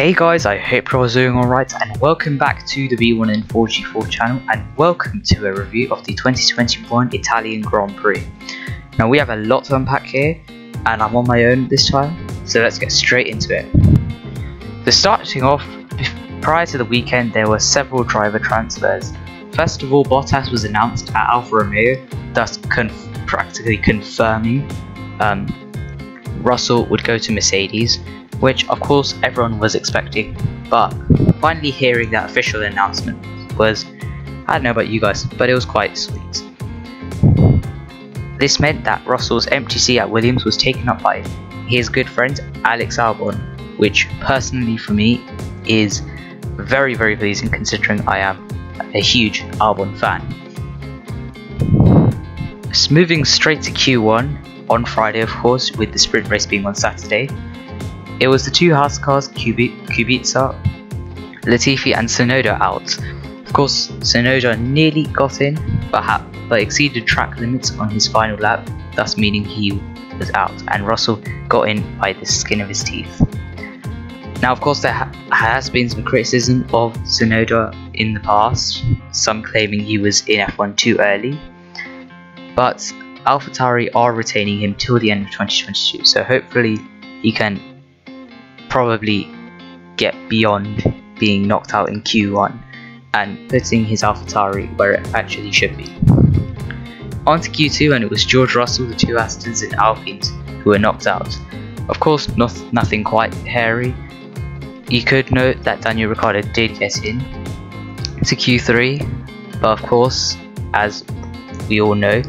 Hey guys, I hope you're all doing alright, and welcome back to the B1N4G4 channel, and welcome to a review of the 2021 Italian Grand Prix. Now we have a lot to unpack here, and I'm on my own this time, so let's get straight into it. So starting off, prior to the weekend there were several driver transfers. First of all, Bottas was announced at Alfa Romeo, thus practically confirming Russell would go to Mercedes, which of course everyone was expecting, but finally hearing that official announcement was, I don't know about you guys, but it was quite sweet. This meant that Russell's empty seat at Williams was taken up by his good friend Alex Albon, which personally for me is very pleasing considering I am a huge Albon fan. Moving straight to Q1 on Friday, of course, with the sprint race being on Saturday. It was the two Haas cars, Kubica, Latifi and Tsunoda out. Of course, Tsunoda nearly got in, but exceeded track limits on his final lap, thus meaning he was out, and Russell got in by the skin of his teeth. Now of course there has been some criticism of Tsunoda in the past, some claiming he was in F1 too early, but AlphaTauri are retaining him till the end of 2022, so hopefully he can probably get beyond being knocked out in Q1 and putting his AlphaTauri where it actually should be. On to Q2, and it was George Russell, the two Astons and Alpines who were knocked out. Of course, nothing quite hairy. You could note that Daniel Ricciardo did get in to Q3, but of course, as we all know,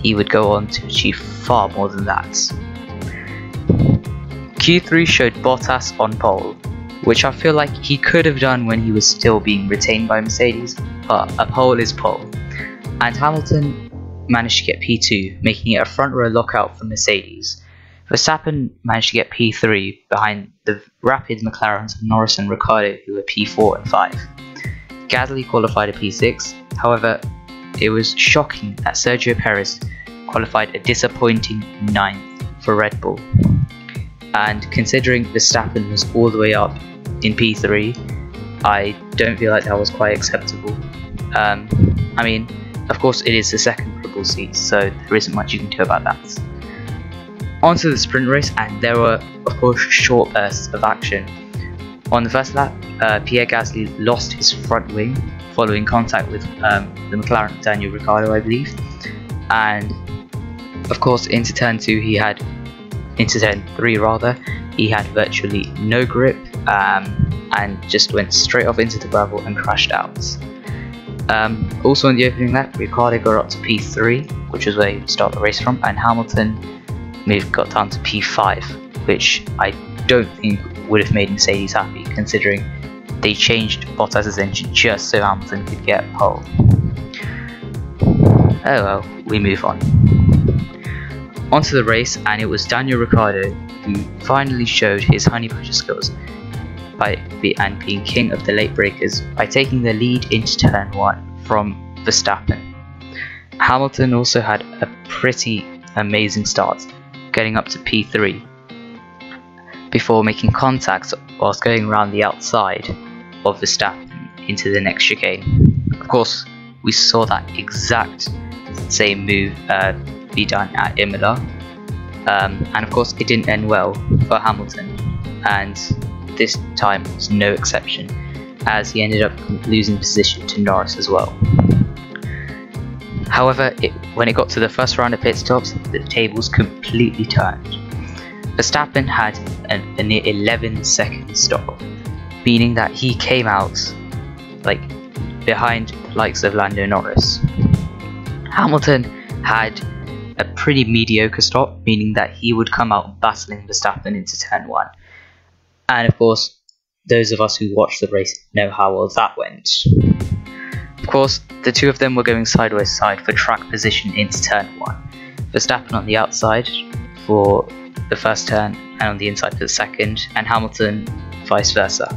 he would go on to achieve far more than that. Q3 showed Bottas on pole, which I feel like he could have done when he was still being retained by Mercedes, but a pole is pole. And Hamilton managed to get P2, making it a front row lockout for Mercedes. Verstappen managed to get P3 behind the rapid McLarens of Norris and Ricciardo, who were P4 and 5. Gasly qualified a P6, however it was shocking that Sergio Perez qualified a disappointing 9th for Red Bull. And considering Verstappen was all the way up in P3, I don't feel like that was quite acceptable. I mean, of course it is the second Red Bull seat, so there isn't much you can do about that. On to the sprint race, and there were of course short bursts of action. On the first lap, Pierre Gasly lost his front wing following contact with the McLaren Daniel Ricciardo, I believe, and of course into turn 2 into turn 3 rather, he had virtually no grip and just went straight off into the gravel and crashed out. Also in the opening lap, Ricciardo got up to P3, which was where he would start the race from, and Hamilton got down to P5, which I don't think would have made Mercedes happy considering they changed Bottas' engine just so Hamilton could get pole. Oh well, we move on. Onto the race, and it was Daniel Ricciardo who finally showed his honey badger skills and being king of the late breakers by taking the lead into turn 1 from Verstappen. Hamilton also had a pretty amazing start, getting up to P3 before making contact whilst going around the outside of Verstappen into the next chicane. Of course, we saw that exact same move be done at Imola, and of course it didn't end well for Hamilton, and this time was no exception as he ended up losing position to Norris as well. However, when it got to the first round of pit stops, the tables completely turned. Verstappen had a near 11-second stop, meaning that he came out behind the likes of Lando Norris. Hamilton had a pretty mediocre stop, meaning that he would come out battling Verstappen into turn 1. And of course, those of us who watched the race know how well that went. Of course, the two of them were going side by side for track position into turn 1. Verstappen on the outside for the first turn and on the inside for the second, and Hamilton vice versa.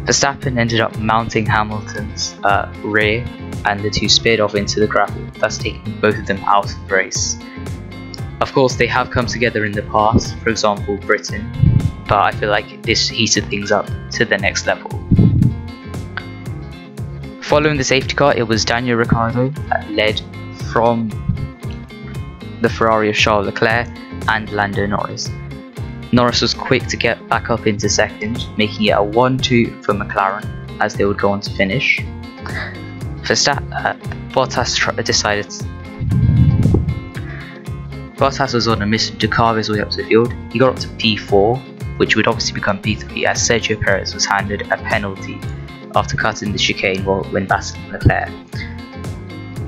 Verstappen ended up mounting Hamilton's rear, and the two speared off into the gravel, thus taking both of them out of the race. Of course, they have come together in the past, for example Britain, but I feel like this heated things up to the next level. Following the safety car, it was Daniel Ricciardo that led from the Ferrari of Charles Leclerc and Lando Norris. Norris was quick to get back up into second, making it a 1-2 for McLaren as they would go on to finish. Bottas was on a mission to carve his way up to the field. He got up to P4, which would obviously become P3 as Sergio Perez was handed a penalty after cutting the chicane when battling Leclerc.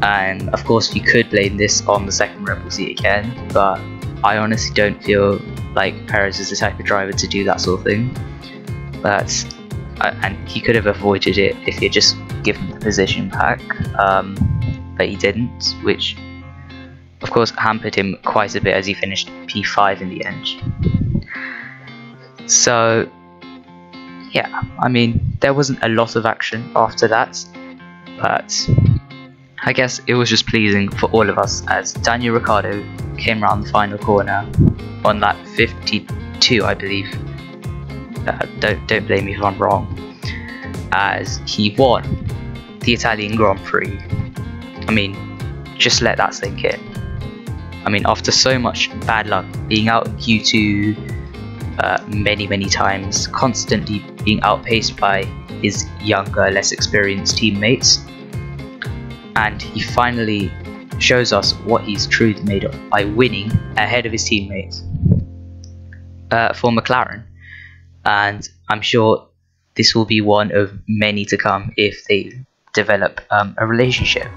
And of course you could blame this on the second Red Bull seat again, but I honestly don't feel like Perez is the type of driver to do that sort of thing. And he could have avoided it if he had just given the position back, but he didn't, which of course hampered him quite a bit as he finished P5 in the end. So yeah, I mean, there wasn't a lot of action after that, but I guess it was just pleasing for all of us as Daniel Ricciardo came around the final corner on lap 52, I believe. Don't blame me if I'm wrong, as he won the Italian Grand Prix. I mean, just let that sink in. I mean, after so much bad luck, being out in Q2 many times, constantly being outpaced by his younger, less experienced teammates, and he finally shows us what he's truly made of by winning ahead of his teammates for McLaren. And I'm sure this will be one of many to come if they develop a relationship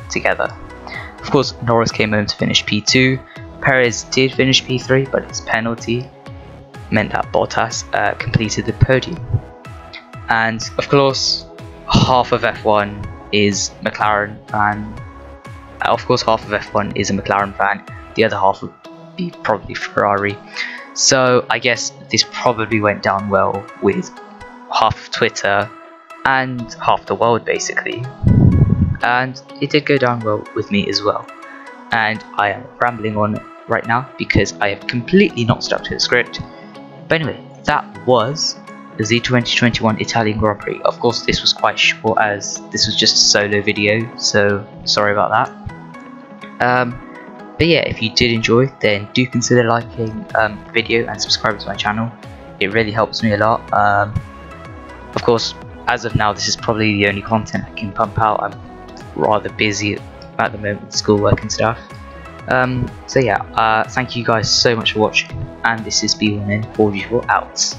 together. Of course, Norris came home to finish P2. Perez did finish P3, but his penalty meant that Bottas completed the podium. And of course, half of F1 is McLaren fan. Of course, half of F1 is a McLaren fan. The other half would be probably Ferrari. So I guess this probably went down well with half of Twitter and half the world basically. And it did go down well with me as well. And I am rambling on right now because I have completely not stuck to the script. But anyway, that was the 2021 Italian Grand Prix. Of course, this was quite short as this was just a solo video, so sorry about that. But yeah, if you did enjoy, then do consider liking the video and subscribing to my channel. It really helps me a lot. Of course, as of now, this is probably the only content I can pump out. I'm rather busy at the moment with schoolwork and stuff. So yeah, thank you guys so much for watching, and this is B1N4G4 out.